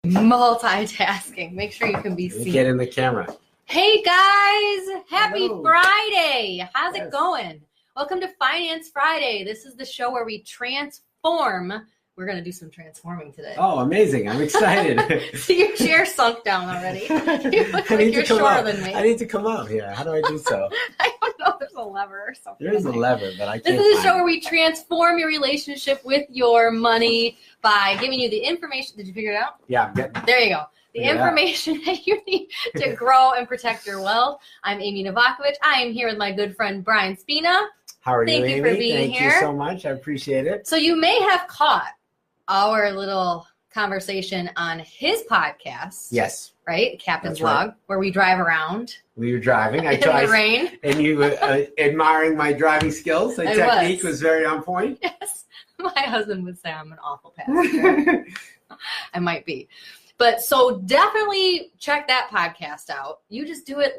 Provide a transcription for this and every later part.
Multitasking. Make sure you can be seen. Get in the camera. Hey guys, happy Hello. Friday. How's it going? Welcome to Finance Friday. This is the show where we transform. We're going to do some transforming today. Oh, amazing. I'm excited. So your chair sunk down already. You look like you're shorter than me. I need to come up here. How do I do so? I don't know. There's a lever or something. There is a lever, but I can't. This is a show where we transform your relationship with your money by giving you the information. Did you figure it out? Yeah, I'm getting it. There you go. The information that you need to grow and protect your wealth. I'm Amy Novakovich. I am here with my good friend Brien Spina. How are you, Amy? Thank you for being here. Thank you so much. I appreciate it. So you may have caught our little conversation on his podcast. Yes. Right? Captain's That's right. Log, where we drive around. We were driving. In the rain. And you were admiring my driving skills. The technique was very on point. Yes. My husband would say I'm an awful passenger. I might be. But so definitely check that podcast out. You just do it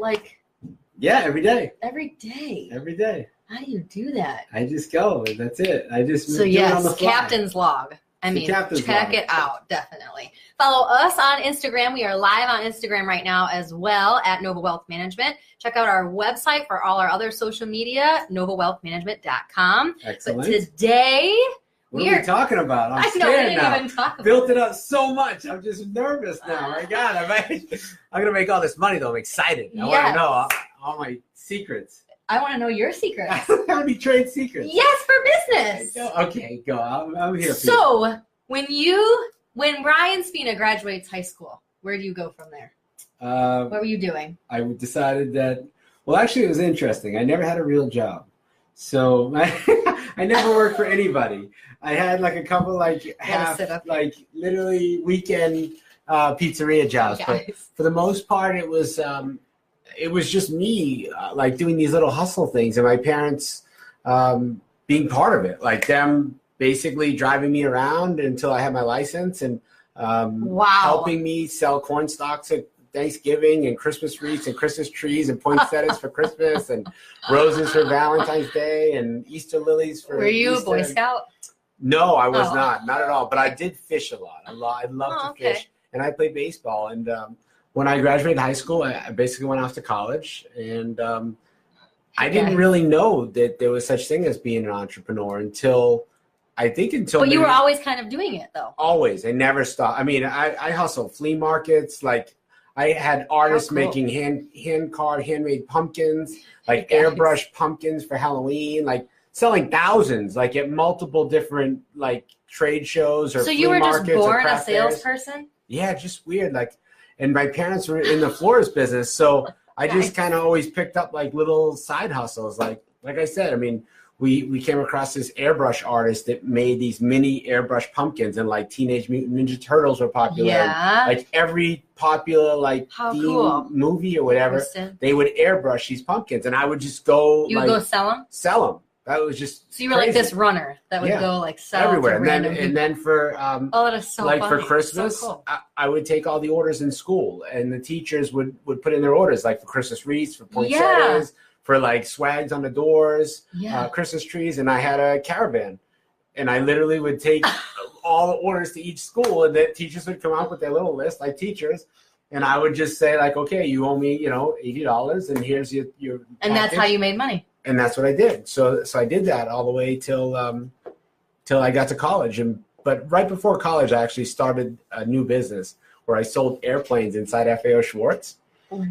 every day. Every day. Every day. How do you do that? I just go. That's it. I just do it on the fly. Captain's Log. Check it out, definitely. Follow us on Instagram. We are live on Instagram right now as well at Nova Wealth Management. Check out our website for all our other social media, novawealthmanagement.com. Excellent. But today, what are we talking about? I'm scared we didn't now. even talk about Built it up so much. I'm just nervous now. My God, I'm going to make all this money, though. I'm excited. I want to know all my secrets. I want to know your secrets. I want to be trade secrets. Yes, for business. Okay, go. I'm here for you. So, when Brien Spina graduates high school, where do you go from there? What were you doing? I decided that, actually, it was interesting. I never had a real job. So, I never worked for anybody. I had a couple literally weekend pizzeria jobs. But for the most part, it was just me doing these little hustle things, and my parents being part of it, them basically driving me around until I had my license and helping me sell corn stalks at Thanksgiving and Christmas wreaths and Christmas trees and poinsettias for Christmas and roses for Valentine's Day and Easter lilies for Were you Easter. a Boy Scout? No, I was not at all. But I did fish a lot. I love to fish, and I played baseball. And when I graduated high school, I basically went off to college, and I didn't really know that there was such thing as being an entrepreneur until. But you were always kind of doing it, though. Always. I never stopped. I mean, I hustled flea markets. I had artists making handmade pumpkins, airbrush pumpkins for Halloween, selling thousands, at multiple different, trade shows or flea markets. So you were just born a salesperson? Yeah, just weird. And my parents were in the florist business, so I just kind of always picked up, little side hustles. Like I said, I mean, we came across this airbrush artist that made these mini airbrush pumpkins, and Teenage Mutant Ninja Turtles were popular. Yeah. Every popular theme movie or whatever, they would airbrush these pumpkins, and I would just go. You would go sell them. Sell them. That was just. So you were crazy. This runner that would go sell everywhere, and then for that is so funny. For Christmas, so cool. I would take all the orders in school, and the teachers would put in their orders for Christmas wreaths, for poinsettias. Yeah. For swags on the doors, Christmas trees, and I had a caravan, and I literally would take all the orders to each school, and the teachers would come out with their little list, teachers, and I would just say okay, you owe me $80, and here's your and package. That's how you made money. And that's what I did. So I did that all the way till I got to college, but right before college, I actually started a new business where I sold airplanes inside FAO Schwartz.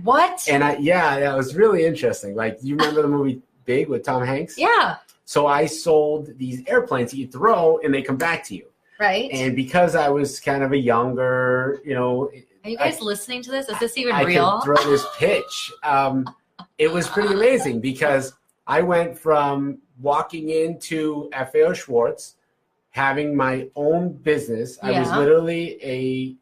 What? And that was really interesting. You remember the movie Big with Tom Hanks? Yeah. So I sold these airplanes that you throw and they come back to you. Right. And because I was kind of a younger, Are you guys listening to this? Is this even real? I could throw this pitch. It was pretty amazing because I went from walking into FAO Schwartz, having my own business. I was literally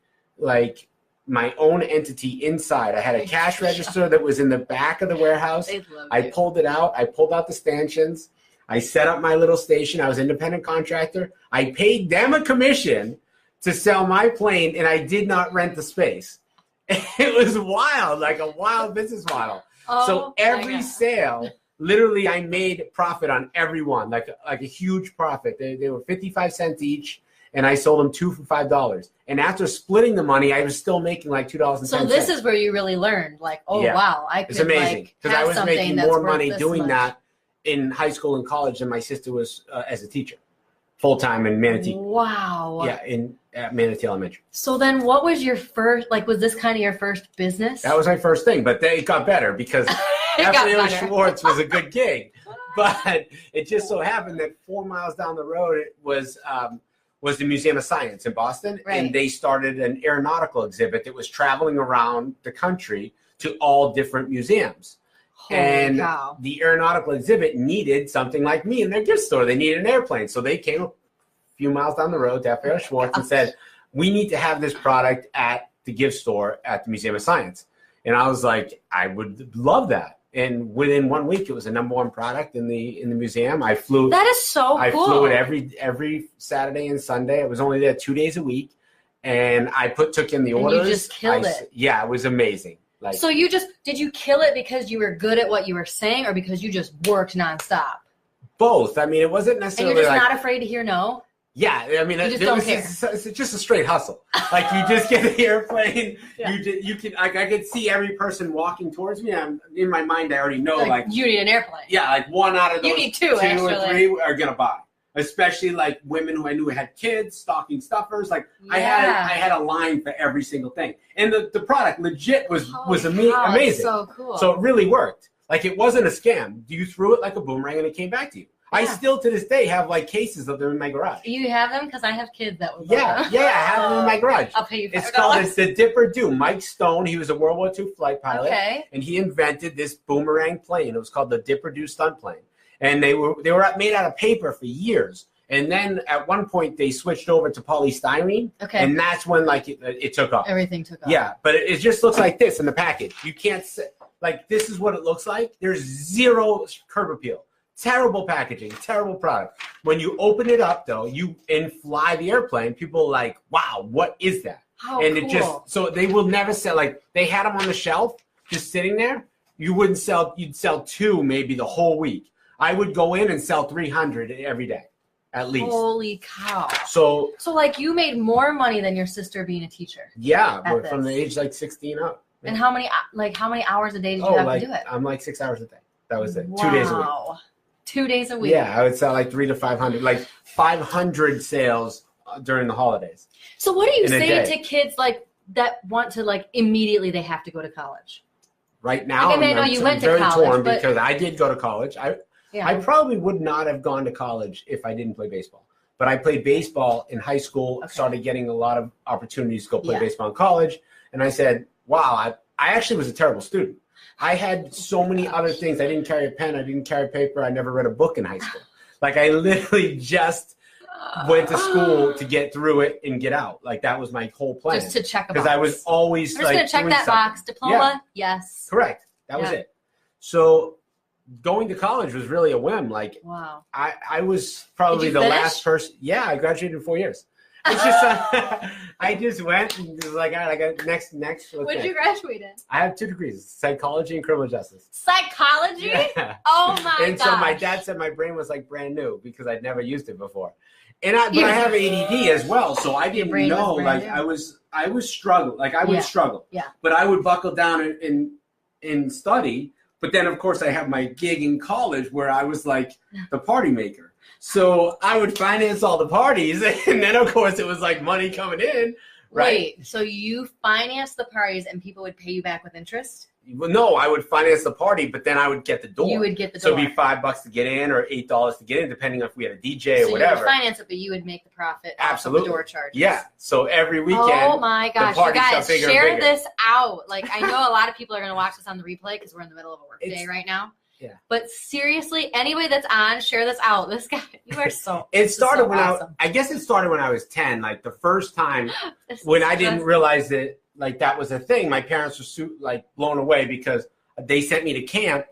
my own entity inside. I had a cash register that was in the back of the warehouse. I pulled it out. I pulled out the stanchions. I set up my little station. I was an independent contractor. I paid them a commission to sell my plane, and I did not rent the space. It was wild, a wild business model. So every sale, literally I made profit on every one, like a huge profit. They were 55 cents each. and I sold them 2 for $5. And after splitting the money, I was still making like $2.10. So this is where you really learned, like, wow, I could, it's amazing, because I was making more money doing much. that in high school and college than my sister was as a teacher, full-time in Manatee. Wow. Yeah, at Manatee Elementary. So then what was your first, like, was this kind of your first business? That was my first thing, but it got better because F.A.O. Schwartz was a good gig. But it just so happened that 4 miles down the road was the Museum of Science in Boston, and they started an aeronautical exhibit that was traveling around the country to all different museums. Holy cow. The aeronautical exhibit needed something like me in their gift store. They needed an airplane. So they came a few miles down the road to F.A.O. Schwartz and said, we need to have this product at the gift store at the Museum of Science. And I was like, I would love that. And within 1 week, it was the #1 product in the museum. I flew. That is so cool. I flew it every Saturday and Sunday. I was only there 2 days a week, and I took in the orders. You just killed it. Yeah, it was amazing. Like, so did you kill it because you were good at what you were saying, or because you just worked nonstop? Both. I mean, it wasn't necessarily. And you're just not afraid to hear no. Yeah, I mean, it's just a straight hustle. Like, you just get the airplane. Yeah. You can. I could see every person walking towards me. In my mind, I already know. Like you need an airplane. Yeah, like one out of those. You need two or three are gonna buy. Especially like women who I knew had kids, stocking stuffers. Like I had a line for every single thing, and the product legit was amazing. So cool. So it really worked. Like, it wasn't a scam. You threw it like a boomerang, and it came back to you. Yeah. I still, to this day, have like cases of them in my garage. You have them? Because I have kids that would. Yeah, I have them in my garage. I'll pay you $5. It's called the Dipper Do. Mike Stone, he was a World War II flight pilot, and he invented this boomerang plane. It was called the Dipper Do stunt plane, and they were made out of paper for years. And then at one point they switched over to polystyrene, and that's when it took off. Everything took off. Yeah, but it just looks like this in the package. You can't this is what it looks like. There's zero curb appeal. Terrible packaging, terrible product. When you open it up, though, and fly the airplane, people are like, wow, what is that? How and cool. it just, so they will never sell, they had them on the shelf, just sitting there. You'd sell 2 maybe the whole week. I would go in and sell 300 every day, at least. Holy cow. So you made more money than your sister being a teacher. Yeah, from the age 16 up. And how many hours a day did you have to do it? I'm 6 hours a day. That was it. Wow. 2 days a week. 2 days a week. Yeah, I would sell 300 to 500, 500 sales during the holidays. So what do you say to kids that want to immediately they have to go to college? Right now, I know you went to college, very torn because I did go to college. I probably would not have gone to college if I didn't play baseball. But I played baseball in high school, started getting a lot of opportunities to go play baseball in college. And I said, wow, I actually was a terrible student. I had so many other things. I didn't carry a pen. I didn't carry paper. I never read a book in high school. I literally just went to school to get through it and get out. That was my whole plan. Just to check a box. Because I was always I'm just going to check that box. Diploma? Yeah. Yes. Correct. That was it. So going to college was really a whim. Wow. I was probably the last person. Yeah, I graduated in 4 years. It's just I just went and was like, all right, I got next. What did you graduate in? I have 2 degrees: psychology and criminal justice. Psychology? Yeah. Oh my god! And so my dad said my brain was brand new because I'd never used it before, but I have ADD as well, so I didn't know. I was struggling. I would struggle. Yeah. But I would buckle down and study. But then, of course, I have my gig in college where I was the party maker. So I would finance all the parties, and then, of course, it was money coming in, right? Wait, so you financed the parties and people would pay you back with interest? Well, no, I would finance the party, but then I would get the door. You would get the door. So it'd be $5 to get in or $8 to get in, depending if we had a DJ or whatever. So you would finance it, but you would make the profit Absolutely. Off of the door charges. Yeah, so every weekend, oh my gosh, the parties you guys, got bigger share and bigger. this out. I know a lot of people are going to watch this on the replay because we're in the middle of a work day right now. Yeah. But seriously, anybody that's on, share this out. This guy, you are so. It started when awesome. I guess it started when I was 10. The first time when I didn't realize that that was a thing. My parents were blown away because they sent me to camp,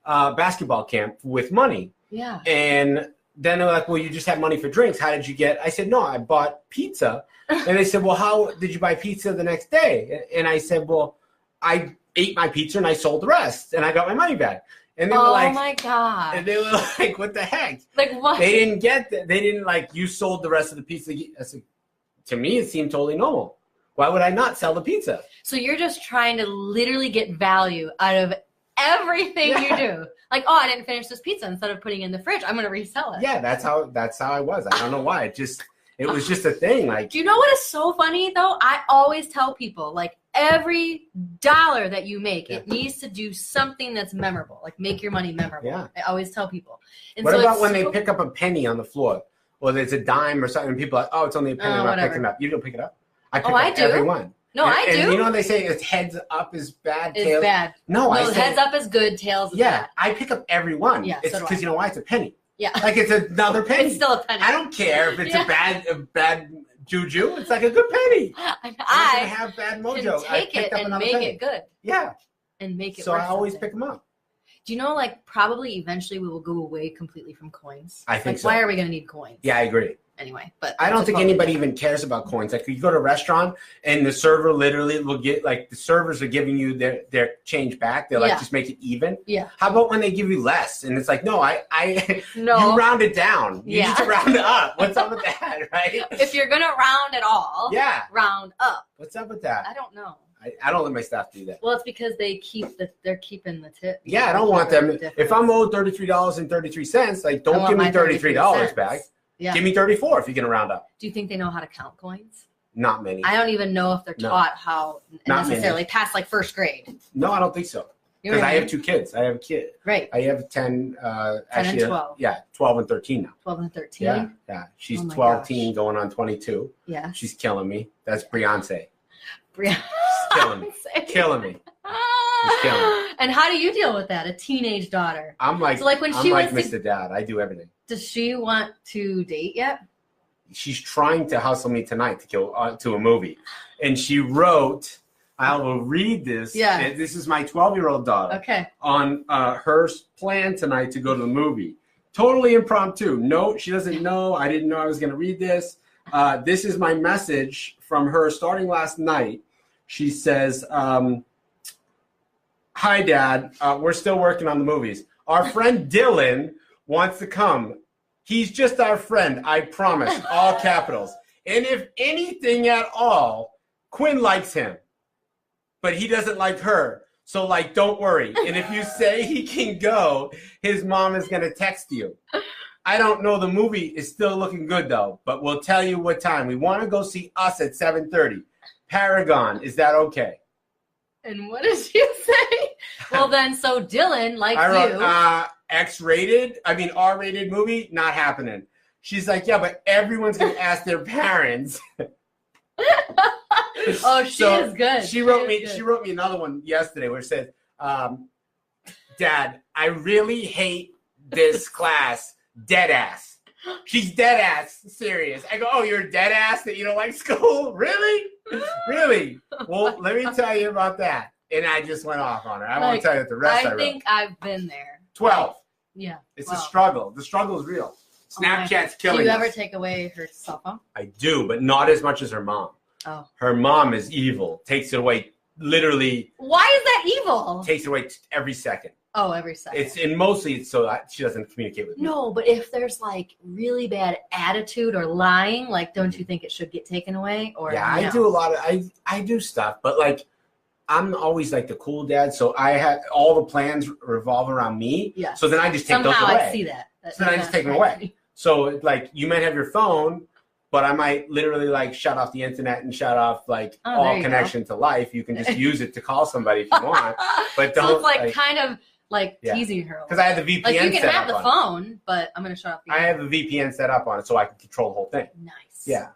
basketball camp with money. Yeah. And then they're like, well, you just had money for drinks. How did you get? I said, no, I bought pizza. And they said, well, how did you buy pizza the next day? And I said, well, I ate my pizza and I sold the rest and I got my money back. And they were oh my god! And they were like, "What the heck? What? They didn't get that. They didn't you sold the rest of the pizza." I said, to me, it seemed totally normal. Why would I not sell the pizza? So you're just trying to literally get value out of everything you do. Like, oh, I didn't finish this pizza. Instead of putting it in the fridge, I'm going to resell it. Yeah, that's how I was. I don't know why. It was just a thing. Like, do you know what is so funny though? I always tell people, like, every dollar that you make, it needs to do something that's memorable. Like, make your money memorable. Yeah. I always tell people. And what about when they pick up a penny on the floor? Or there's a dime or something, and people are like, oh, it's only a penny, I'm not picking it up. You don't pick it up? I pick up every one. No, I do. And you know what they say? It's heads up is bad, tails. It's bad. No, I say heads up is good, tails is bad. I pick up every one. Yeah, it's because you know why? It's a penny. Yeah. Like it's another penny. It's still a penny. I don't care if it's a bad juju. It's like a good penny. I have bad mojo. Can take it and make it good. Yeah. And make it so I always pick them up. Do you know, like, probably eventually we will go away completely from coins? I think so. Why are we going to need coins? Yeah, I agree. Anyway, but I don't think anybody even cares about coins. Like, you go to a restaurant and the server literally will get, like, the servers are giving you their change back. They're like, just make it even. Yeah. How about when they give you less? And it's like, no, you round it down. You need to round it up. What's up with that, right? If you're going to round it all, round up. What's up with that? I don't know. I don't let my staff do that. Well, it's because they're keeping the tip. Yeah, I don't want them. If I'm owed $33.33, like, don't give me $33 back. Yeah. Give me 34 if you're going to round up. Do you think they know how to count coins? Not many. I don't even know if they're taught how necessarily past like first grade. No, I don't think so. Because I have 2 kids. I have a kid. Right. I have 10 and 12. 12 and 13 now. 12 and 13? Yeah. She's 12 going on 22. Yeah. She's killing me. That's Beyonce. She's killing me. Killing me. And how do you deal with that? A teenage daughter. I'm like, so like when she like Mr. Dad. I do everything. Does she want to date yet? She's trying to hustle me tonight to go to a movie. And she wrote, I will read this. Yeah. This is my 12-year-old daughter. Okay. On her plan tonight to go to the movie. Totally impromptu. No, she doesn't know. I didn't know I was going to read this. This is my message from her starting last night. She says, hi, Dad. We're still working on the movies. Our friend Dylan wants to come. He's just our friend, I promise. All capitals. And if anything at all, Quinn likes him. But he doesn't like her. So, like, don't worry. And if you say he can go, his mom is going to text you. I don't know. The movie is still looking good, though. But we'll tell you what time. We want to go see Us at 7:30. Paragon. Is that okay? And what did she say? Well, then, so Dylan likes you. X-rated, R-rated movie, not happening. She's like, yeah, but everyone's going to ask their parents. Oh, she is good. She wrote me another one yesterday where it says, Dad, I really hate this class. Dead ass. She's dead ass serious. I go, oh, you're dead ass that you don't like school? Really? Really? Well, let me tell you about that. And I just went off on her. I won't tell you the rest I wrote. I think I've been there. 12. Yeah. It's a struggle. The struggle is real. Snapchat's killing us. Do you ever take away her cell phone? I do, but not as much as her mom. Oh. Her mom is evil. Takes it away literally. Why is that evil? Takes it away every second. Oh, every second. Mostly it's so that she doesn't communicate with me. No, but if there's like really bad attitude or lying, like, don't you think it should get taken away? Or yeah, I do a lot of I do stuff, but like I'm always like the cool dad, so I have all the plans revolve around me. Yeah. So then I just take those away. I see that. So then I just take them away. So like you might have your phone, but I might literally like shut off the internet and shut off like all connection to life. You can just use it to call somebody if you want, but don't. So it's like kind of like teasing her. Because I have the VPN. Like you can have the phone, but I'm gonna shut off the internet. I have a VPN set up on it so I can control the whole thing. Nice. Yeah.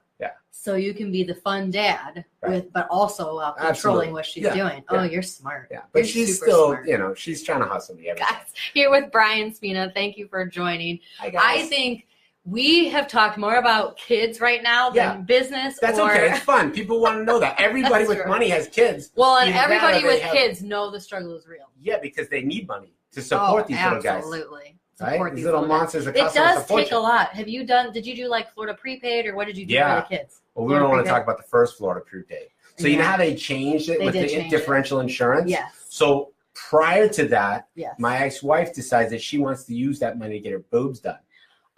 So you can be the fun dad but also controlling what she's doing. Oh, you're smart. Yeah, but she's still, smart. She's trying to hustle me every day. Guys, here with Brien Spina. Thank you for joining. Hi, guys. I think we have talked more about kids right now than business. That's okay. It's fun. People want to know that. Everybody with money has kids. Well, and everybody with kids know the struggle is real. Yeah, because they need money to support these little guys. Absolutely. Right? These little monsters. It does take a lot. Did you do like Florida prepaid or what did you do for the kids? Well, we don't want to talk about the first Florida prepaid. So you know how they changed it with the differential insurance? Yes. So prior to that, my ex-wife decides that she wants to use that money to get her boobs done.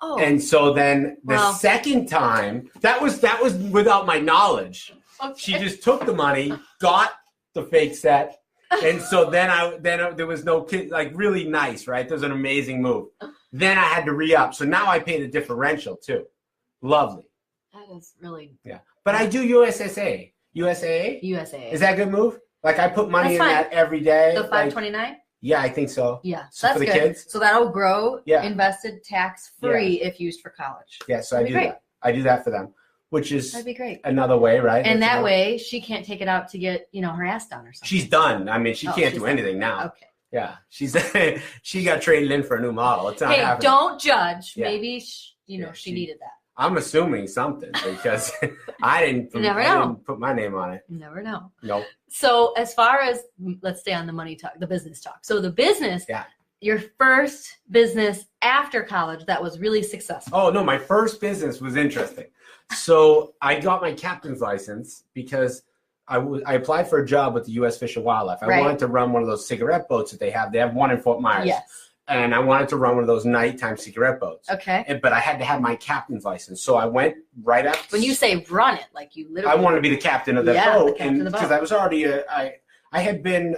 Oh. And so then the second time, that was without my knowledge. Okay. She just took the money, got the fake set, and so then there was no kid, like really nice, right? There was an amazing move. Then I had to re-up, so now I pay the differential too. Lovely. That is really But I do USSA. USAA. Is that a good move? Like I put money in that every day. The 529. Yeah, I think so. Yeah, so that's for the kids. So that'll grow invested tax free if used for college. Yeah, so I do that. I do that for them, which is that'd be great. Another way, right? And that way she can't take it out to get her ass done or something. She's done. I mean, she can't do anything now. Okay. Yeah, she got traded in for a new model. It's not happening. Don't judge. Yeah. Maybe she needed that. I'm assuming something because I didn't put my name on it. You never know. Nope. So as far as, let's stay on the money talk, the business talk. So the business, your first business after college that was really successful. Oh, no, my first business was interesting. So I got my captain's license because I applied for a job with the U.S. Fish and Wildlife. I wanted to run one of those cigarette boats that they have. They have one in Fort Myers. Yes. And I wanted to run one of those nighttime cigarette boats. Okay. But I had to have my captain's license. So I went right after. When you say run it, like you literally. I wanted to be the captain of the boat. And because I was already, I had been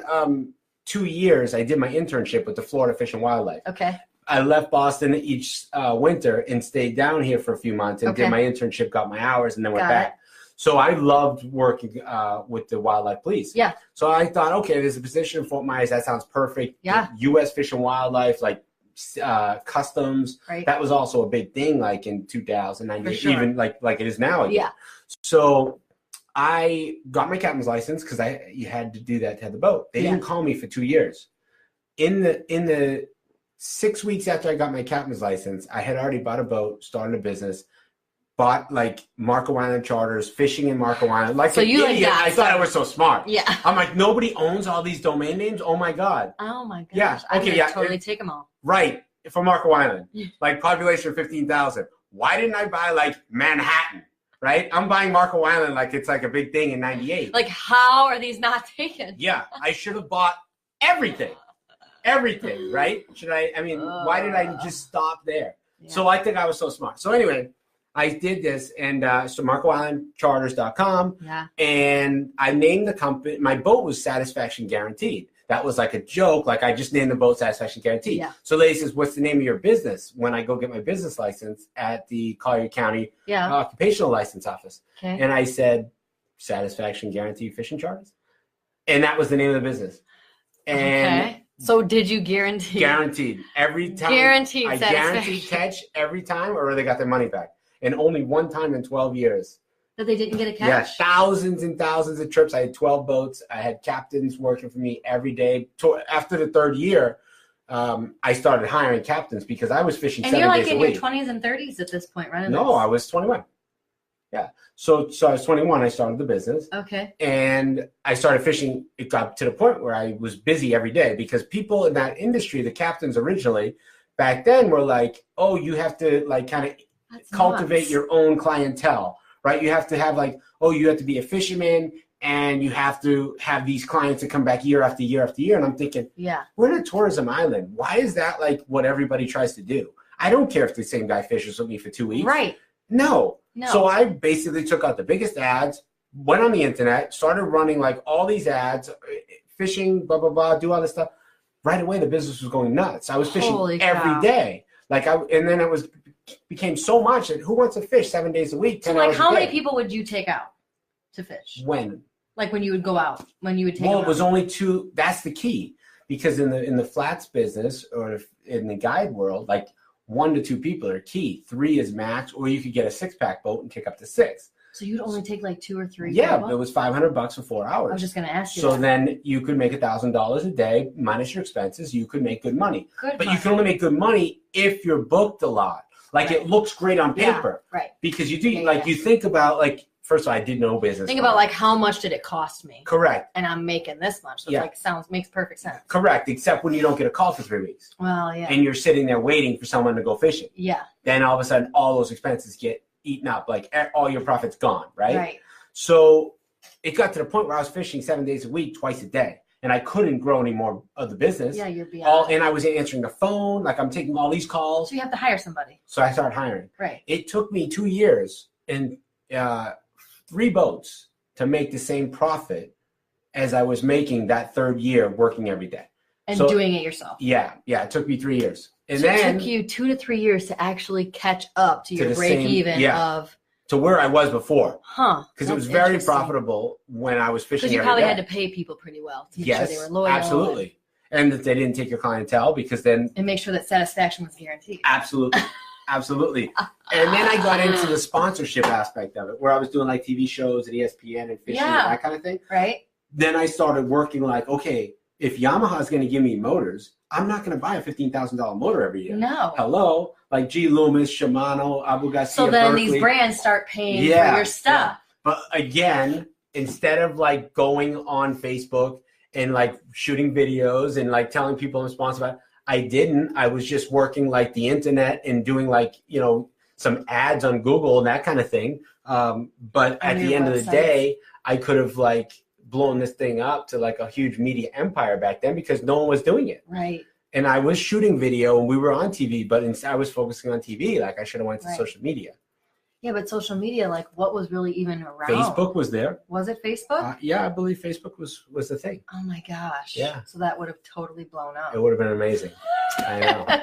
2 years, I did my internship with the Florida Fish and Wildlife. Okay. I left Boston each winter and stayed down here for a few months and did my internship, got my hours, and then went back. So I loved working with the wildlife police. Yeah. So I thought, okay, there's a position in Fort Myers. That sounds perfect. Yeah. U.S. Fish and Wildlife, like customs. Right. That was also a big thing, like in 2009, even like it is now. Again. Yeah. So I got my captain's license because you had to do that to have the boat. They didn't call me for 2 years. In the 6 weeks after I got my captain's license, I had already bought a boat, started a business. Bought like Marco Island charters, fishing in Marco Island. Like so you idiot, I thought I was so smart. Yeah. I'm like, nobody owns all these domain names? Oh my God. Oh my gosh. Yeah. Okay, I'm totally take them all. Right. For Marco Island. Like population of 15,000. Why didn't I buy like Manhattan? Right? I'm buying Marco Island like it's like a big thing in 98. Like how are these not taken? Yeah. I should have bought everything. Everything, right? Why did I just stop there? Yeah. So I think I was so smart. So anyway, I did this, and so MarcoIslandCharters.com, and I named the company. My boat was Satisfaction Guaranteed. That was like a joke. Like I just named the boat Satisfaction Guaranteed. Yeah. So lady says, "What's the name of your business?" When I go get my business license at the Collier County Occupational License Office, and I said, "Satisfaction Guaranteed Fishing Charters," and that was the name of the business. And so did you guarantee? Guaranteed every time. Guaranteed. I guaranteed catch every time, or they got their money back. And only one time in 12 years. That they didn't get a catch? Yeah, thousands and thousands of trips. I had 12 boats. I had captains working for me every day. After the third year, I started hiring captains because I was fishing 7 days a week. And you're like in your 20s and 30s at this point, right? No, I was 21. Yeah. So I was 21. I started the business. Okay. And I started fishing. It got to the point where I was busy every day because people in that industry, the captains originally, back then were like, oh, you have to like kind of cultivate your own clientele, right? You have to have like, oh, you have to be a fisherman and you have to have these clients that come back year after year after year. And I'm thinking, we're in a tourism island. Why is that like what everybody tries to do? I don't care if the same guy fishes with me for 2 weeks. Right. No. So I basically took out the biggest ads, went on the internet, started running like all these ads, fishing, blah, blah, blah, do all this stuff. Right away, the business was going nuts. I was fishing every day. And then it became so much that who wants to fish 7 days a week? So like how many people would you take out to fish? When? Like when you would go out, when you would take Well, it was only two. That's the key. Because in the flats business or in the guide world, like 1 to 2 people are key. 3 is max, or you could get a 6-pack boat and kick up to 6. So you'd only take like 2 or 3? Yeah, it was $500 for 4 hours. I was just going to ask you. So then you could make $1,000 a day minus your expenses. You could make good money. But you can only make good money if you're booked a lot. Like it looks great on paper. Yeah, right. Because you do you think about like, first of all, I did no business. Think about like how much did it cost me? Correct. And I'm making this much. So it's like makes perfect sense. Correct. Except when you don't get a call for 3 weeks. Well, yeah. And you're sitting there waiting for someone to go fishing. Yeah. Then all of a sudden all those expenses get eaten up. Like all your profit's gone, right? Right. So it got to the point where I was fishing 7 days a week, twice a day. and I couldn't grow any more of the business. Yeah, you're beyond. And I was answering the phone, like I'm taking all these calls. So you have to hire somebody. So I started hiring. Right. It took me 2 years and 3 boats to make the same profit as I was making that 3rd year working every day. And doing it yourself. Yeah. It took me 3 years. And so then it took you 2 to 3 years to actually catch up to your break even of to where I was before. Huh. Because it was very profitable when I was fishing every day. Because you probably had to pay people pretty well to make sure they were loyal. Absolutely. And that they didn't take your clientele because then... And make sure that satisfaction was guaranteed. Absolutely. Absolutely. And then I got into the sponsorship aspect of it, where I was doing like TV shows at ESPN and fishing and that kind of thing. Right. Then I started working like, okay, if Yamaha is going to give me motors, I'm not going to buy a $15,000 motor every year. No. Hello? Like G. Loomis, Shimano, Abu Garcia, So then Berkeley. these brands start paying for your stuff. Yeah. But again, instead of like going on Facebook and like shooting videos and like telling people I'm sponsored by it, I didn't. I was just working like the internet and doing like, some ads on Google and that kind of thing. But at the end of the day, I could have like blown this thing up to like a huge media empire back then because no one was doing it. Right. And I was shooting video and we were on TV, but instead I was focusing on TV. Like I should have went to social media. Yeah, but social media, like what was really even around? Facebook was there. Was it Facebook? Yeah, I believe Facebook was the thing. Oh my gosh. Yeah. So that would have totally blown up. It would have been amazing. I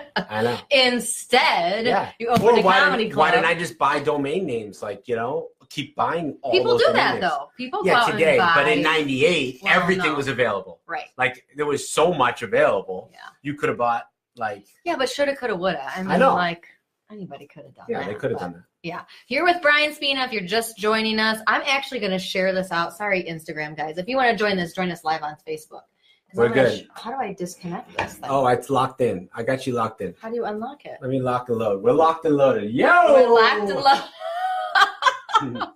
know. Instead, you opened a comedy club. Why didn't I just buy domain names? Like, keep buying all People those do domain that names. though. People go yeah, out today, and buy. but in '98, everything was available. Right. Like there was so much available. Yeah. You could have bought like. Yeah, but shoulda, coulda, woulda. I know. Like anybody could have done that. Yeah, they could have done that. Yeah. Here with Brien Spina, if you're just joining us, I'm actually going to share this out. Sorry, Instagram guys. If you want to join us live on Facebook. We're good. How do I disconnect this thing? Oh, it's locked in. I got you locked in. How do you unlock it? Let me lock and load. We're locked and loaded. Yo! We're locked and loaded.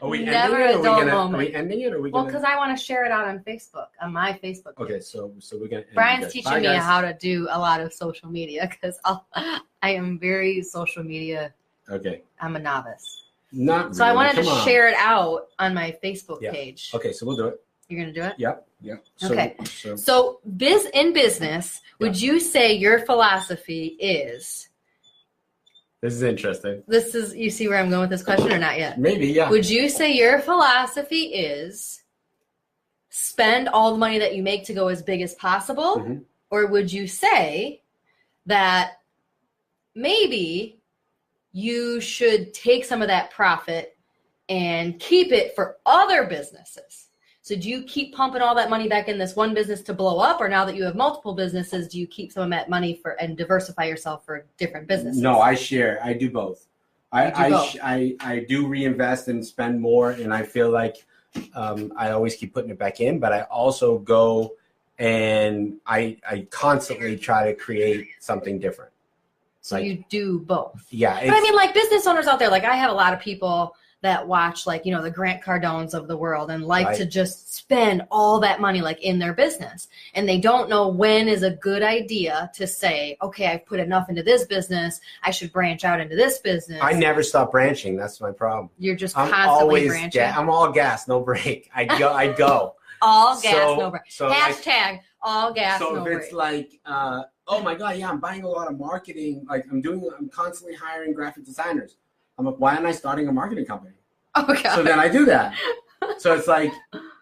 Are we Never ending it? Are we ending it? Or are we well, because I want to share it out on Facebook, on my Facebook page. Okay, so we're going to Brian's teaching me how to do a lot of social media because I am very social media. Okay. I'm a novice. Not really. So I wanted to share it out on my Facebook page. Okay, so we'll do it. You're going to do it? Yep. Okay. So in business, would you say your philosophy is... This is interesting. You see where I'm going with this question or not yet? Maybe, yeah. Would you say your philosophy is spend all the money that you make to go as big as possible? Mm-hmm. Or would you say that maybe you should take some of that profit and keep it for other businesses? So do you keep pumping all that money back in this one business to blow up? Or now that you have multiple businesses, do you keep some of that money and diversify yourself for different businesses? No, I share. I do both. I do reinvest and spend more. And I feel like I always keep putting it back in. But I also go and I constantly try to create something different. So you do both. Yeah. But I mean, like business owners out there, like I have a lot of people that watch like, the Grant Cardones of the world and like to just spend all that money like in their business. And they don't know when is a good idea to say, okay, I've put enough into this business. I should branch out into this business. I never stop branching. That's my problem. You're just constantly branching. I'm all gas, no brake. I go. All gas, no brake. So hashtag all gas, no brake. So if it's like, oh my God, yeah, I'm buying a lot of marketing. Like I'm constantly hiring graphic designers. I'm like, why am I starting a marketing company? Oh, God. So then I do that. So it's like,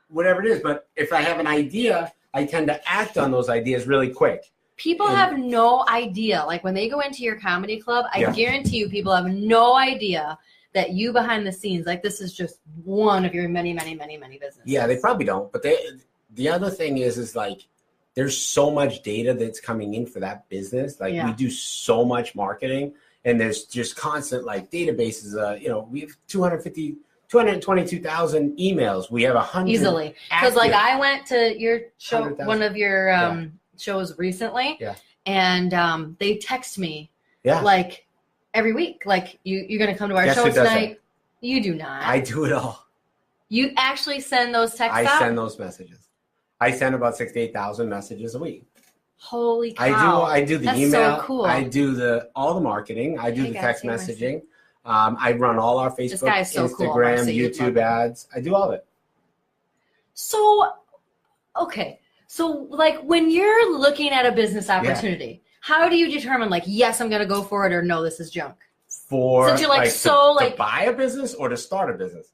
whatever it is. But if I have an idea, I tend to act on those ideas really quick. People have no idea. Like when they go into your comedy club, I guarantee you people have no idea that you behind the scenes, like this is just one of your many, many, many, many businesses. Yeah, they probably don't. But the other thing is like, there's so much data that's coming in for that business. Like we do so much marketing. And there's just constant like databases. We have 222,000 emails. We have 100 easily. Because like I went to your show, one of your shows recently, and they text me like every week, like you're gonna come to our show tonight. You do not. I do it all. You actually send those texts out? I send those messages. I send about 6,000 to 8,000 messages a week. Holy cow. I do the That's email. So cool. I do all the marketing. I do the text messaging. I run all our Facebook, so Instagram, YouTube ads. I do all of it. So, okay. So like when you're looking at a business opportunity, how do you determine like, yes, I'm going to go for it or no, this is junk? Since you're like to buy a business or to start a business?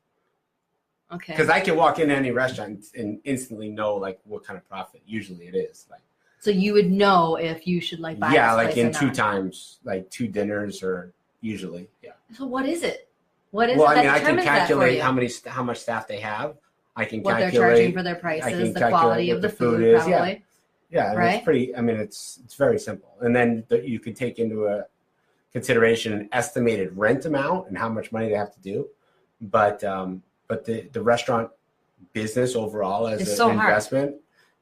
Okay. Because I can walk into any restaurant and instantly know like what kind of profit usually it is. Like, so you would know if you should like buy this like in 2 times, like 2 dinners or usually, So what is it? What is well, it? I mean, I can calculate how much staff they have. I can what calculate they're charging for their prices, the quality of the food is. probably. Yeah, and right? It's pretty. I mean, it's very simple. And then you can take into a consideration an estimated rent amount and how much money they have to do. But the restaurant business overall as an investment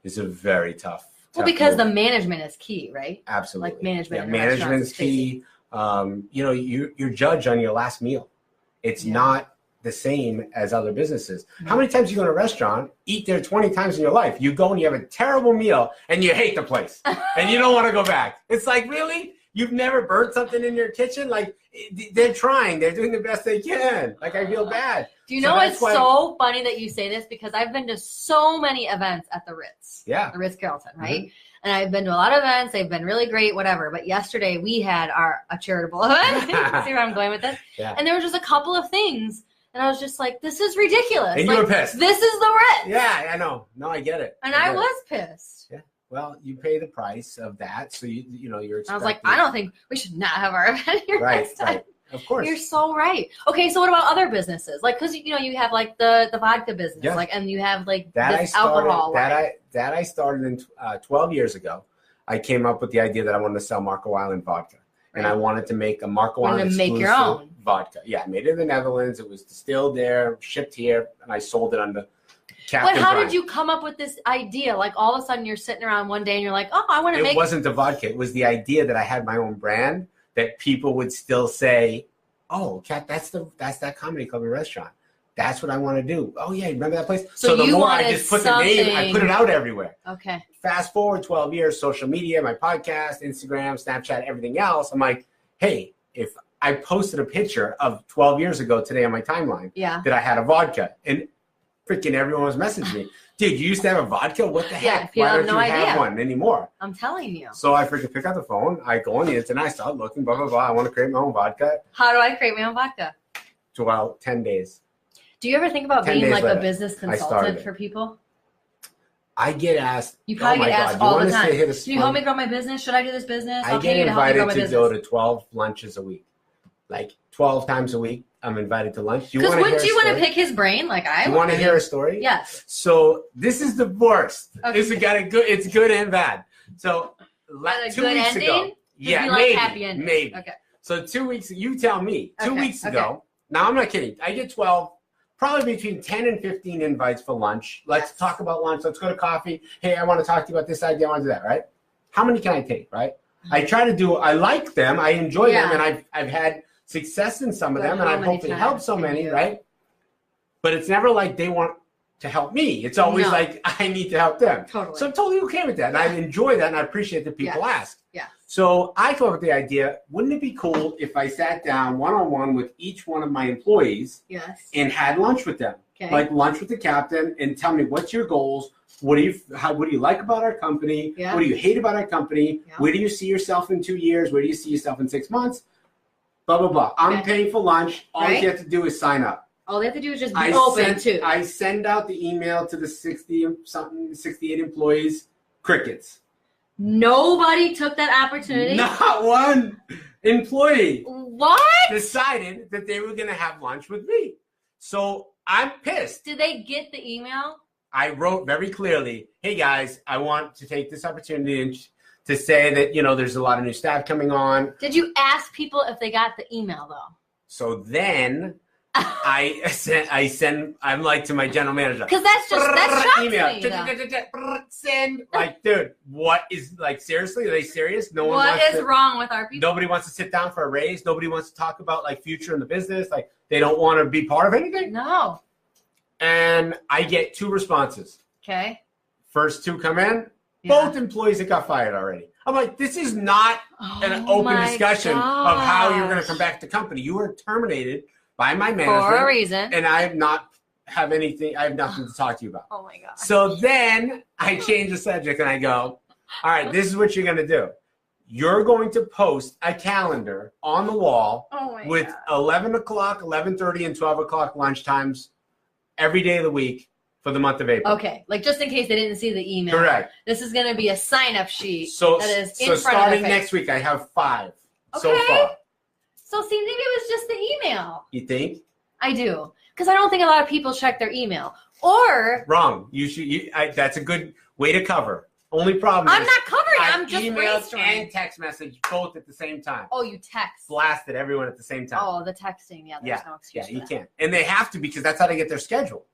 is a very tough. Well, because the management is key, right? Absolutely. Like management. Yeah, management's key. You're judged on your last meal. It's not the same as other businesses. Mm-hmm. How many times you go to a restaurant, eat there 20 times in your life? You go and you have a terrible meal and you hate the place and you don't want to go back. It's like, really? You've never burnt something in your kitchen? Like, they're trying. They're doing the best they can. Like, I feel bad. Do you know it's so funny that you say this? Because I've been to so many events at the Ritz. Yeah. The Ritz-Carlton, right? Mm-hmm. And I've been to a lot of events. They've been really great, whatever. But yesterday we had a charitable event. See where I'm going with this? Yeah. And there were just a couple of things. And I was just like, this is ridiculous. And you were pissed. This is the Ritz. Yeah, I know. No, I get it. And I was pissed. Yeah. Well, you pay the price of that. So, you're expecting. I was like, I don't think we should not have our event here next time. Right. Of course. You're so right. Okay, so what about other businesses? Like, because, you have like the vodka business, like, and you have like this alcohol. That I started in 12 years ago. I came up with the idea that I wanted to sell Marco Island vodka. And I wanted to make a Marco Island exclusive your own vodka. Yeah, I made it in the Netherlands. It was distilled there, shipped here, and I sold it under Captain Brien. But how did you come up with this idea? Like all of a sudden you're sitting around one day and you're like, oh, I want to make. It wasn't the vodka. It was the idea that I had my own brand that people would still say, oh, Cat, that's that comedy club and restaurant. That's what I want to do. Oh, yeah, remember that place? So the more I just put the name, I put it out everywhere. Okay. Fast forward 12 years, social media, my podcast, Instagram, Snapchat, everything else. I'm like, hey, if I posted a picture of 12 years ago today on my timeline that I had a vodka, and freaking everyone was messaging me, dude, you used to have a vodka? What the heck? Why don't you have one anymore? I'm telling you. So I freaking pick up the phone. I go on the internet. I start looking, blah, blah, blah. I want to create my own vodka. How do I create my own vodka? Well, 10 days. Do you ever think about being like a business consultant for people? I get asked. You probably get asked all the time. Can you help me grow my business? Should I do this business? I get invited to go to 12 lunches a week. Like 12 times a week, I'm invited to lunch. Because wouldn't you want to pick his brain? Like I. You want to hear a story? Yes. So this is the worst. Okay. It's good and bad. So 2 weeks ago. Yeah, maybe. Okay. So 2 weeks. You tell me. 2 weeks ago. Now I'm not kidding. I get 12. Probably between 10 and 15 invites for lunch. Let's talk about lunch. Let's go to coffee. Hey, I want to talk to you about this idea. I want to do that, right? How many can I take, right? I try to do, I like them. I enjoy them. And I've had success in some of them. And I've hopefully helped so many, right? But it's never like they want to help me. It's always like I need to help them. Totally. So I'm totally okay with that. And I enjoy that. And I appreciate that people ask. Yeah. So I came up with the idea, wouldn't it be cool if I sat down one-on-one with each one of my employees and had lunch with them? Okay. Like lunch with the captain and tell me, what's your goals? What do you like about our company? Yeah. What do you hate about our company? Yeah. Where do you see yourself in 2 years? Where do you see yourself in 6 months? Blah, blah, blah. I'm paying for lunch. All you have to do is sign up. All they have to do is just be open too. I send out the email to the 68 employees, crickets. Nobody took that opportunity. Not one employee. What? Decided that they were going to have lunch with me. So I'm pissed. Did they get the email? I wrote very clearly, hey guys, I want to take this opportunity to say that, there's a lot of new staff coming on. Did you ask people if they got the email though? So then I'm like to my general manager. Because that's shocks me. Send. Like, dude, what is, like, seriously? Are they serious? No one What is wrong with our people? Nobody wants to sit down for a raise. Nobody wants to talk about, like, future in the business. Like, they don't want to be part of anything. No. And I get 2 responses. Okay. First 2 come in. Both employees that got fired already. I'm like, this is not an open discussion of how you're going to come back to the company. You were terminated by my management. For a reason. And I'm not have anything. I have nothing to talk to you about. Oh my God. So then I change the subject and I go, all right, this is what you're going to do. You're going to post a calendar on the wall with 11 o'clock, 11:30, and 12 o'clock lunchtimes every day of the week for the month of April. Okay, like just in case they didn't see the email. Correct. This is going to be a sign-up sheet so, that is in so front of starting their face. next week, I have 5 so Okay. far. So see, maybe it was just the email. You think? I do, because I don't think a lot of people check their email. Or wrong. You should. That's a good way to cover. Only problem I'm is not covering. I'm just email brainstorming. and text message both at the same time. Oh, you text. Blasted everyone at the same time. Oh, the texting. Yeah, there's no excuse. Yeah, you can't. And they have to because that's how they get their schedule.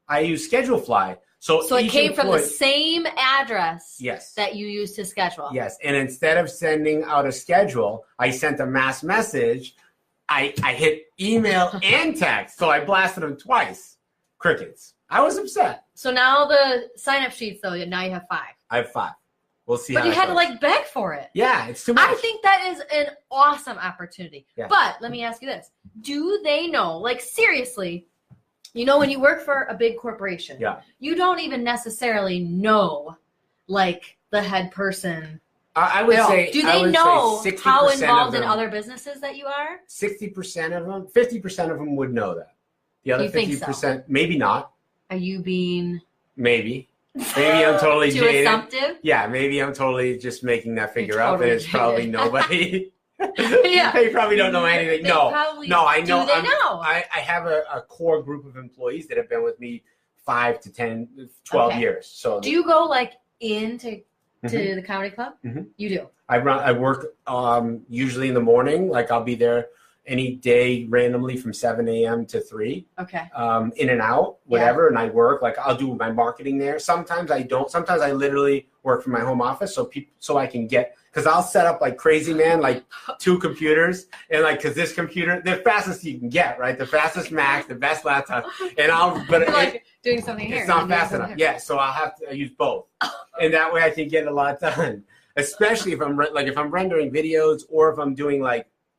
I use Schedulefly. So it came from the same address that you used to schedule. Yes. And instead of sending out a schedule, I sent a mass message. I hit email and text. So I blasted them twice. Crickets. I was upset. So now the sign-up sheets, though, now you have 5. I have 5. We'll see. But how you had goes. to beg for it. Yeah, it's too much. I think that is an awesome opportunity. Yeah. But let me ask you this. Do they know, seriously, when you work for a big corporation, you don't even necessarily know, the head person. I would say. Do they know how involved in them, other businesses that you are? 60% of them, 50% of them would know that. The other 50%, maybe not. Are you being... Maybe I'm totally too jaded. assumptive? Yeah, maybe I'm totally just making that figure up, and it's probably nobody. Yeah. They probably don't know anything. No, I know. Do they know? I have a core group of employees that have been with me 5 to 10, 12 years. So do you go into the comedy club? Mm-hmm. You do. I work usually in the morning. I'll be there any day randomly from 7 a.m. to 3. Okay. In and out, whatever, and I work. I'll do my marketing there. Sometimes I don't. Sometimes I literally work from my home office so I can get, because I'll set up crazy man, 2 computers, and because this computer, the fastest you can get, right? The fastest Mac, the best laptop, and doing something here. It's not fast enough. Yeah, so I'll have to use both, and that way I can get a lot done. Especially if I'm if I'm rendering videos or if I'm doing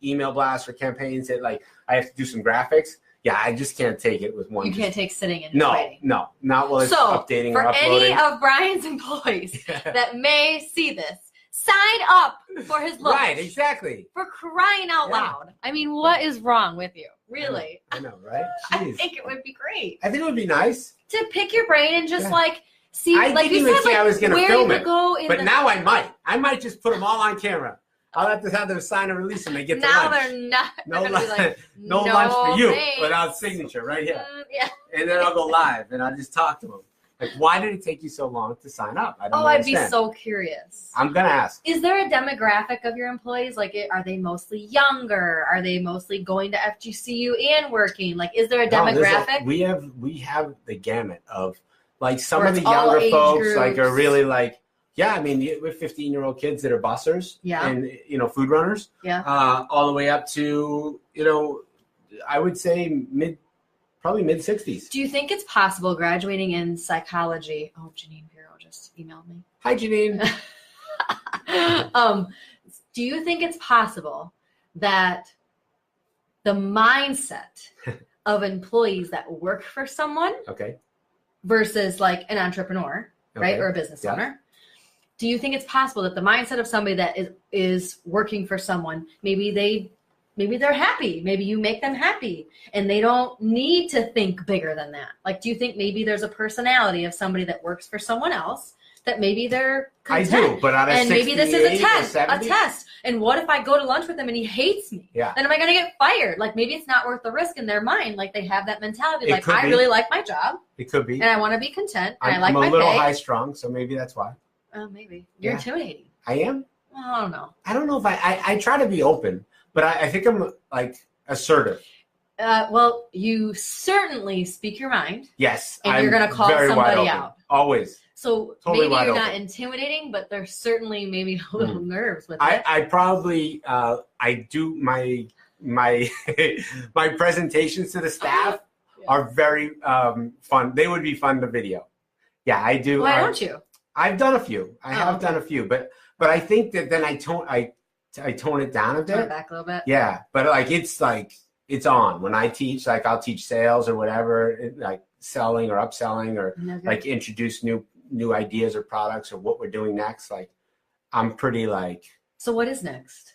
email blasts or campaigns that I have to do some graphics. Yeah, I just can't take it with one. You can't take sitting and waiting. No, not while it's updating or uploading. For any of Brian's employees that may see this, sign up for his lunch. Right, exactly. For crying out loud. I mean, what is wrong with you? Really? I know, right? Jeez. I think it would be great. I think it would be nice. To pick your brain and just see. I didn't even say I was going to film it. But now I might. I might just put them all on camera. I'll have to have them sign a release and they get the lunch. Now they're not. No lunch. No lunch for you without signature right here. Yeah. And then I'll go live and I'll just talk to them. Why did it take you so long to sign up? I don't understand. I'd be so curious. I'm going to ask. Is there a demographic of your employees? Are they mostly younger? Are they mostly going to FGCU and working? Is there a demographic? We have the gamut of some of the younger folks are really yeah, I mean, we have 15-year-old kids that are bussers and, food runners. Yeah. All the way up to, I would say probably mid-60s. Do you think it's possible graduating in psychology? Oh, Janine Vero just emailed me. Hi, Janine. Do you think it's possible that the mindset of employees that work for someone versus an entrepreneur, right, or a business owner, do you think it's possible that the mindset of somebody that is working for someone, maybe they're happy, maybe you make them happy and they don't need to think bigger than that? Do you think maybe there's a personality of somebody that works for someone else that maybe they're content? I do, but out of 60, maybe this is a 70? test. And what if I go to lunch with him and he hates me? Yeah. Then am I going to get fired? Maybe it's not worth the risk in their mind. They have that mentality. I be. Really like my job. It could be. And I want to be content. And I like I'm my a little pay. high strung, so maybe that's why. Oh, maybe. You're intimidating. I am? Well, I don't know. I don't know if I try to be open, but I think I'm assertive. Well, you certainly speak your mind. Yes. And you're going to call somebody out. Always. So totally maybe you're not intimidating, but there's certainly maybe a little nerves with it. I probably I do my my presentations to the staff are very fun. They would be fun to video. Yeah, I do. Why don't you? I've done a few. I have done a few, but I think that then I tone it down a bit. Turn it back a little bit. Yeah, but it's it's on. When I teach, like I'll teach sales or whatever, like selling or upselling or like introduce new ideas or products or what we're doing next. Like I'm pretty like. So what is next?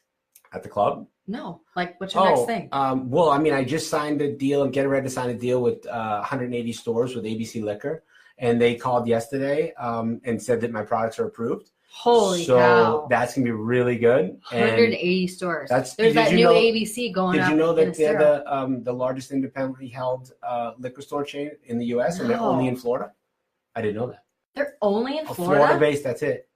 At the club? No. Like what's your next thing? Well, I mean, I just signed a deal. I'm getting ready to sign a deal with 180 stores with ABC Liquor. And they called yesterday and said that my products are approved. Holy cow. So that's going to be really good. 180 stores. There's that new ABC going up. Did you know that they're the largest independently held liquor store chain in the U.S. and they're only in Florida? I didn't know that. They're only in Florida? Florida-based, that's it.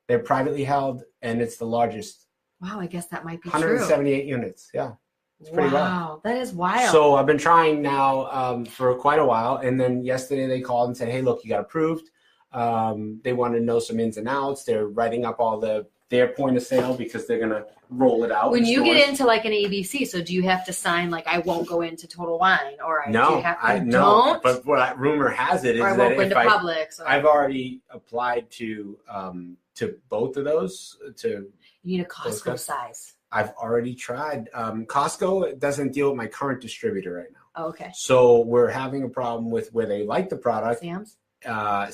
They're privately held, and it's the largest. Wow, I guess that might be 178 units, yeah. It's pretty wild. Wow, that is wild. So I've been trying now for quite a while, and then yesterday they called and said, hey, look, you got approved. They want to know some ins and outs. They're writing up all their point of sale because they're going to roll it out. When you get into like an ABC, so do you have to sign like I won't go into Total Wine or no, do you have to, don't? But what rumor has it is or that if Publix, I've already applied to both of those. You need a Costco size. I've already tried. Costco doesn't deal with my current distributor right now. Oh, okay. So we're having a problem with where they like the product. Sam's?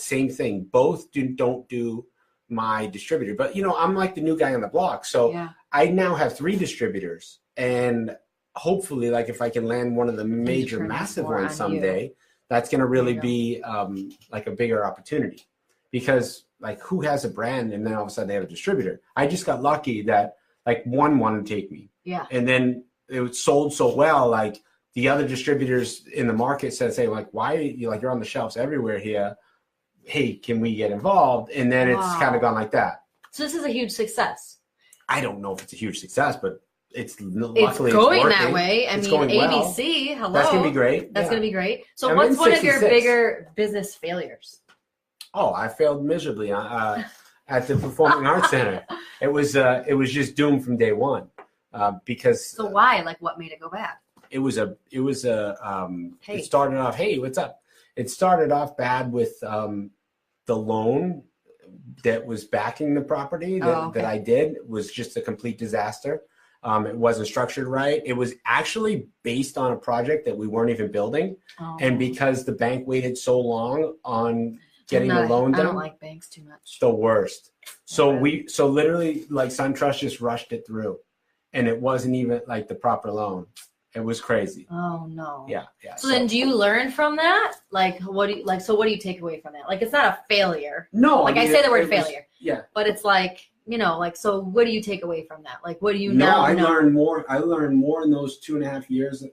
Same thing. Both don't do my distributor. But, I'm like the new guy on the block. So I now have 3 distributors. And hopefully, like if I can land one of the major, massive ones someday, that's going to really be like a bigger opportunity. Because like who has a brand and then all of a sudden they have a distributor? I just got lucky that like one wanted to take me. Yeah. And then it was sold so well, like the other distributors in the market said, say, like, why are you like you're on the shelves everywhere here? Hey, can we get involved? And then it's kind of gone like that. So this is a huge success. I don't know if it's a huge success, but luckily going it's that way. I mean, ABC, hello. That's gonna be great. That's gonna be great. So what's one of your bigger business failures? Oh, I failed miserably at the Performing Arts Center. It was just doomed from day one because. So why? Like, what made it go bad? It started off. Hey, what's up? It started off bad with the loan that was backing the property that I did was just a complete disaster. It wasn't structured right. It was actually based on a project that we weren't even building, and because the bank waited so long on getting the loan done. I don't like banks too much. The worst. So literally like SunTrust just rushed it through, and it wasn't even like the proper loan. It was crazy. Oh no. Yeah. So then do you learn from that? Like what do you take away from that? Like it's not a failure. No. Like I say the word failure. Yeah. But it's like, so what do you take away from that? Like what do you know? I learned more in those 2.5 years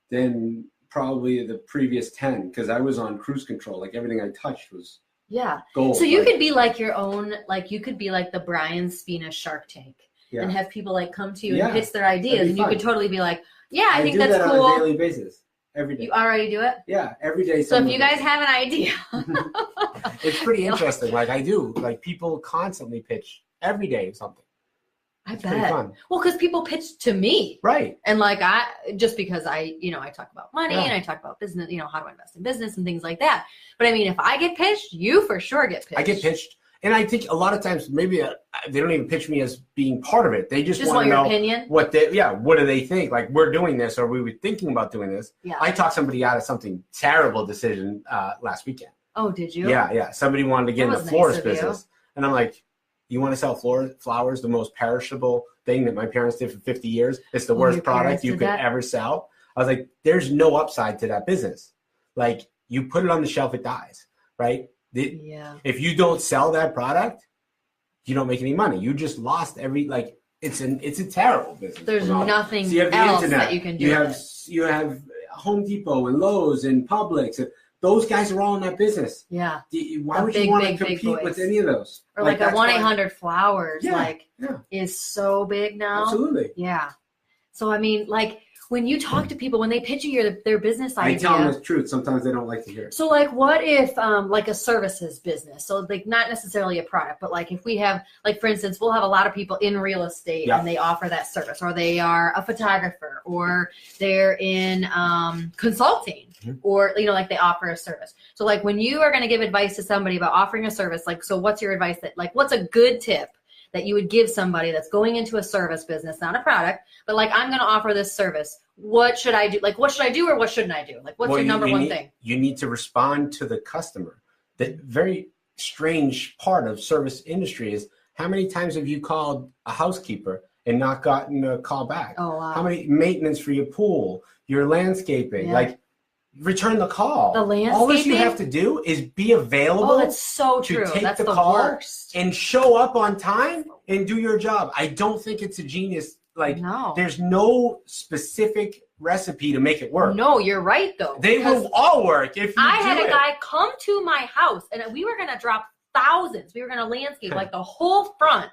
than probably the previous 10 because I was on cruise control. Like everything I touched was gold. So you could be like your own, like you could be like the Brian Spina Shark Tank and have people like come to you and pitch their ideas and you could totally be like, I think that's cool. On a daily basis. Every day. You already do it? Yeah, every day. So if you guys have an idea. It's pretty interesting. Like I do. Like people constantly pitch every day something. I bet. Well, because people pitch to me. Right. And like because I talk about money and I talk about business, how to invest in business and things like that. But I mean, if I get pitched, you for sure get pitched. I get pitched. And I think a lot of times maybe they don't even pitch me as being part of it. They just want to know opinion. What do they think? Like we're doing this or we were thinking about doing this. Yeah. I talked somebody out of something terrible decision last weekend. Oh, did you? Yeah. Somebody wanted to get into the florist business. And I'm like, you want to sell flowers, the most perishable thing that my parents did for 50 years? It's the worst product you could ever sell. I was like, there's no upside to that business. Like you put it on the shelf, it dies, right? If you don't sell that product, you don't make any money. You just lost it's a terrible business. There's nothing else that you can do. You have Home Depot and Lowe's and Publix. And those guys are all in that business. Yeah. Why would you want to compete with any of those? Or like a 1-800-Flowers is so big now. Absolutely. Yeah. So I mean, like when you talk to people, when they pitch you their business idea. I tell them the truth. Sometimes they don't like to hear it. So like what if like a services business? So like not necessarily a product, but like if we have, like for instance, we'll have a lot of people in real estate and they offer that service, or they are a photographer, or they're in consulting, or like they offer a service. So like when you are going to give advice to somebody about offering a service, like so what's your advice what's a good tip that you would give somebody that's going into a service business, not a product, but like, I'm going to offer this service. What should I do? Like, what should I do or what shouldn't I do? Like, what's your number one thing? You need to respond to the customer. The very strange part of service industry is, how many times have you called a housekeeper and not gotten a call back? Oh, wow. How many maintenance for your pool, your landscaping? Like, return the call. The landscaping? All that you have to do is be available. Oh, that's so true. Take that's the call worst. And show up on time and do your job. I don't think it's a genius. Like, there's no specific recipe to make it work. No, you're right, though. They will all work if you I had a guy come to my house, and we were going to drop thousands. We were going to landscape like the whole front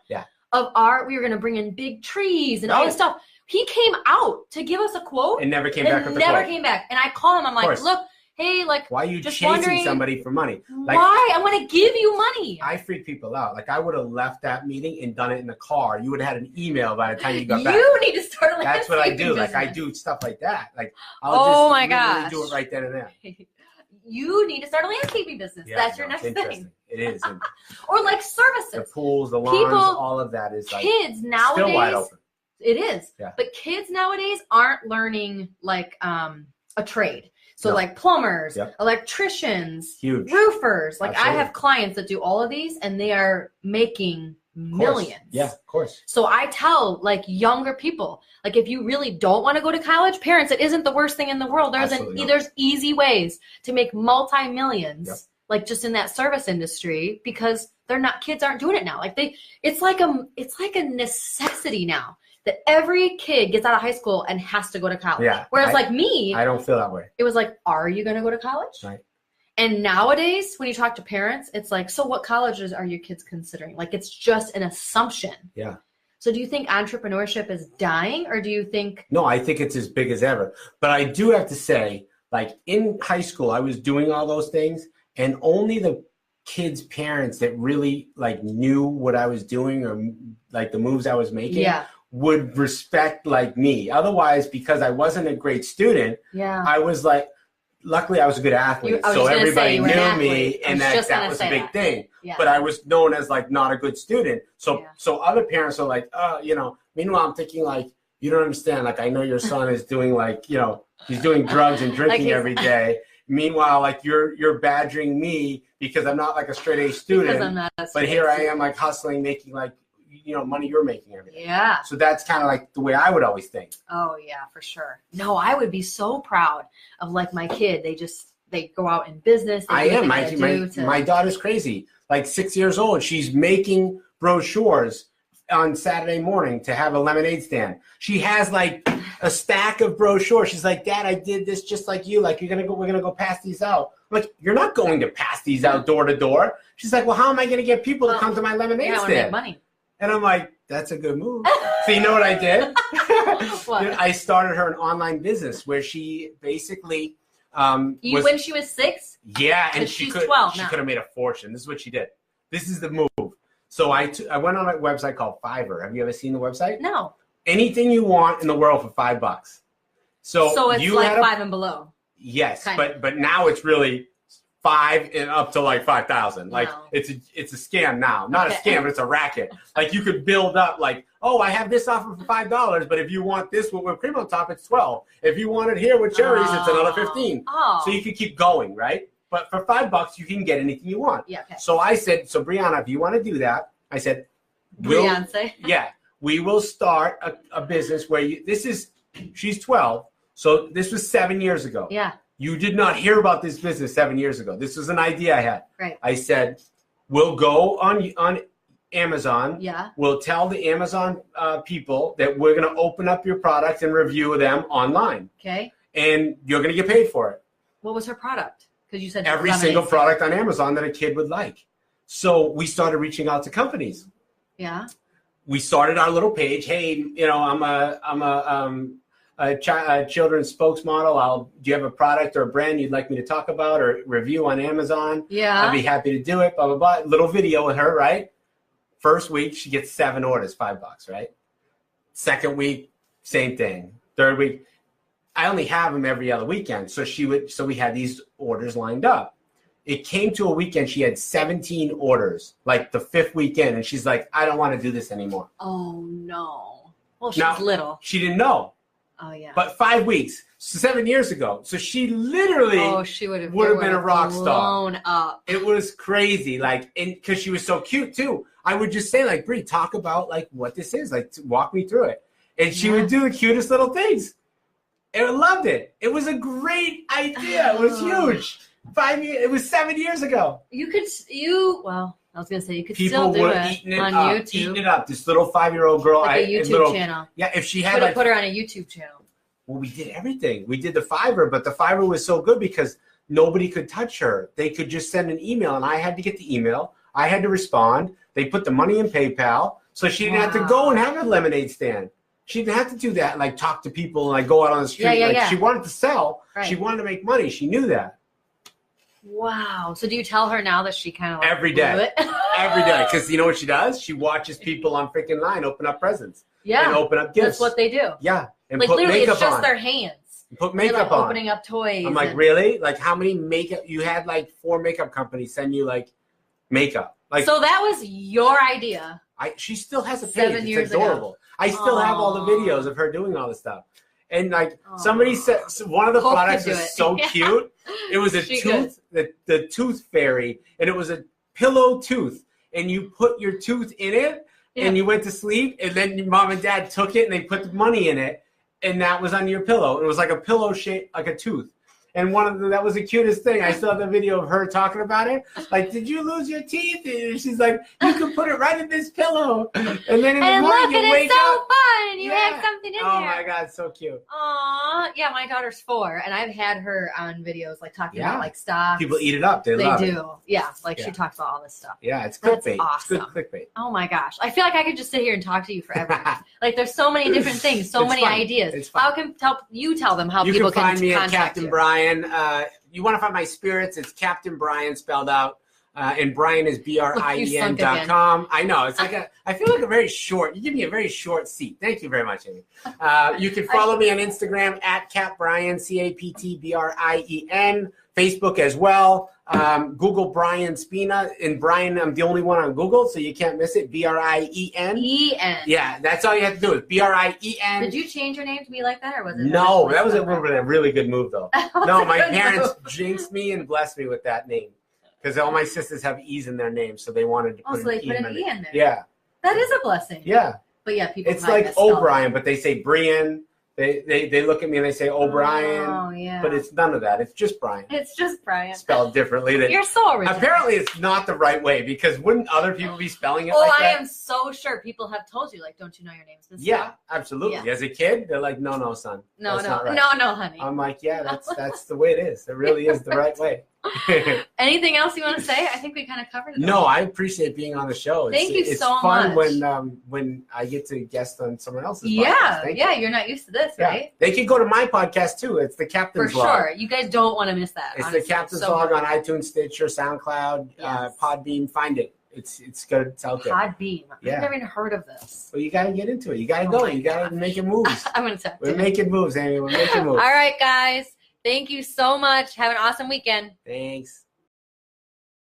of we were going to bring in big trees and all this stuff. He came out to give us a quote and never came back with the never quote. Came back. And I call him. I'm like, look, hey, like, why are you just chasing somebody for money? Like, why? I want to give you money. I freak people out. Like, I would have left that meeting and done it in the car. You would have had an email by the time you got back. You need to start landscaping. That's what I do. Business. Like, I do stuff like that. Like, I'll just literally do it right then and there. You need to start a landscaping business. That's your next thing. It is. Or like services. The pools, the lawns, all of that is like kids nowadays. Still wide open. It is. Yeah. But kids nowadays aren't learning like a trade. So like plumbers, electricians, roofers. Like I have clients that do all of these and they are making millions. Yeah, of course. So I tell like younger people, like if you really don't want to go to college, parents, it isn't the worst thing in the world. There's easy ways to make multi-millions, like just in that service industry, because kids aren't doing it now. Like it's like a necessity now that every kid gets out of high school and has to go to college. Yeah. Whereas like me, I don't feel that way. It was like, are you going to go to college? Right. And nowadays, when you talk to parents, it's like, so what colleges are your kids considering? Like, it's just an assumption. Yeah. So do you think entrepreneurship is dying, or do you think? No, I think it's as big as ever. But I do have to say, like in high school, I was doing all those things, and only the kids' parents that really like knew what I was doing or like the moves I was making would respect like me. Otherwise, because I wasn't a great student, I was like, luckily I was a good athlete. So everybody knew me, and that was a big thing. Yeah. But I was known as like not a good student. So other parents are like, meanwhile I'm thinking like, you don't understand. Like, I know your son is doing like, he's doing drugs and drinking every day. Meanwhile, like you're badgering me because I'm not like a straight A student, but here I am like hustling, making like, money you're making every day. Yeah. So that's kind of like the way I would always think. Oh yeah, for sure. No, I would be so proud of like my kid. They go out in business. I am. My daughter's crazy. Like 6 years old. She's making brochures on Saturday morning to have a lemonade stand. She has like a stack of brochures. She's like, Dad, I did this just like you. Like we're gonna go pass these out. I'm like, you're not going to pass these out door to door. She's like, well, how am I gonna get people to come to my lemonade stand? I want to make money. And I'm like, that's a good move. So you know what I did? What? I started her an online business where she basically when she was 6? Yeah, and she's 12 she now. could have made a fortune. This is what she did. This is the move. So I went on a website called Fiverr. Have you ever seen the website? No. Anything you want in the world for $5. So it's like 5 and below. Yes, but now it's really 5 and up to like 5,000. Like it's a scam now. Not a scam, but it's a racket. Like you could build up like, oh, I have this offer for $5, but if you want this with whipped cream on top, it's 12. If you want it here with cherries, it's another 15. Oh. So you could keep going, right? But for $5, you can get anything you want. Yeah. Okay. So I said, Brianna, if you want to do that, I said, Beyonce. we will start a business where she's 12. So this was 7 years ago. Yeah. You did not hear about this business 7 years ago. This was an idea I had. Right. I said, we'll go on Amazon. Yeah. We'll tell the Amazon people that we're going to open up your products and review them online. Okay. And you're going to get paid for it. What was her product? Because you said every single product on Amazon that a kid would like. So we started reaching out to companies. Yeah. We started our little page. Hey, I'm a children's spokesmodel. Do you have a product or a brand you'd like me to talk about or review on Amazon? Yeah. I'd be happy to do it, blah, blah, blah. Little video with her, right? First week, she gets 7 orders, $5, right? Second week, same thing. Third week, I only have them every other weekend. So we had these orders lined up. It came to a weekend. She had 17 orders, like the 5th weekend. And she's like, I don't want to do this anymore. Oh, no. Well, she's little. She didn't know. Oh, yeah. But 5 weeks, 7 years ago. So she literally she would have been a rock star. Blown up. It was crazy. Like, because she was so cute, too. I would just say, like, Brie, talk about, like, what this is. Like, walk me through it. And she would do the cutest little things. And I loved it. It was a great idea. It was huge. 5 years. It was 7 years ago. Well, I was going to say, you could People still do were it eating it on up, YouTube. Eating it up. This little 5-year-old girl. Like a YouTube channel. Yeah, if she had put her on a YouTube channel. Well, we did everything. We did the Fiverr, but the Fiverr was so good because nobody could touch her. They could just send an email, and I had to get the email. I had to respond. They put the money in PayPal, so she didn't have to go and have a lemonade stand. She didn't have to do that, like talk to people and like go out on the street. She wanted to sell. Right. She wanted to make money. She knew that. Wow. So do you tell her now that she kind of every day, every day? Because you know what she does? She watches people on freaking line open up presents. Yeah. And open up gifts. That's what they do. Yeah. And like put literally, makeup it's just on. their hands. And put makeup on. Opening up toys. I'm like, really? Like how many makeup? You had like 4 makeup companies send you like makeup. Like so that was your idea. She still has a page. 7 years it's adorable. Ago. I still have all the videos of her doing all this stuff. And like somebody said, one of the products was so cute. It was a tooth, the tooth fairy, and it was a pillow tooth. And you put your tooth in it, and you went to sleep. And then your mom and dad took it, and they put the money in it, and that was on your pillow. It was like a pillow shape, like a tooth. And that was the cutest thing. I still have the video of her talking about it. Like, did you lose your teeth? And she's like, you can put it right in this pillow. And then in the morning you wake up. It's so fun. You have something in there. Oh my God, so cute. Aw, yeah, my daughter's 4, and I've had her on videos like talking about like stuff. People eat it up. They love it. Yeah, like she talks about all this stuff. Yeah, it's clickbait. Awesome. It's good clickbait. Oh my gosh, I feel like I could just sit here and talk to you forever. Like, there's so many different things, so many ideas. It's fun. How can you tell them how people can find me at contact Captain Brien. You want to find my spirits? It's Captain Brien spelled out, and Brien is BRIEN.com. I know it's like I feel like a very short. You give me a very short seat. Thank you very much, Amy. You can follow me on Instagram at Cap Brien, CAPTBRIEN. Facebook as well. Google Brien Spina, and Brien, I'm the only one on Google, so you can't miss it. BRIEN. Yeah, that's all you have to do is BRIEN. Did you change your name to be like that, or was it? No, that was a really good move, though. No, my parents jinxed me and blessed me with that name because all my sisters have E's in their names, so they wanted to put an E in there. Yeah, that is a blessing. Yeah, but yeah, people. It's like O'Brien, but they say Brien. They look at me and they say O'Brien. Oh, yeah. But it's none of that. It's just Brien. It's just Brien. Spelled differently. You're so original. Apparently it's not the right way because wouldn't other people be spelling it like that? I am so sure people have told you, like, don't you know your name's been spelled? Yeah, absolutely. Yeah. As a kid, they're like, no, son. No, right. no, honey. I'm like, yeah, that's the way it is. It really is the right way. Anything else you want to say? I think we kind of covered it. No, I appreciate being on the show. Thank you so much. It's fun when I get to guest on someone else's podcast. Yeah, you're not used to this, right? They can go to my podcast too. It's the Captain's Vlog. For sure. You guys don't want to miss that. It's the Captain's Vlog on iTunes, Stitcher, SoundCloud, Podbean. Find it. It's good. It's out there. Podbean. I've never even heard of this. Well, you got to get into it. You got to go. You got to make moves. I'm going to tell We're making moves, Amy. We're making moves. All right, guys. Thank you so much. Have an awesome weekend. Thanks.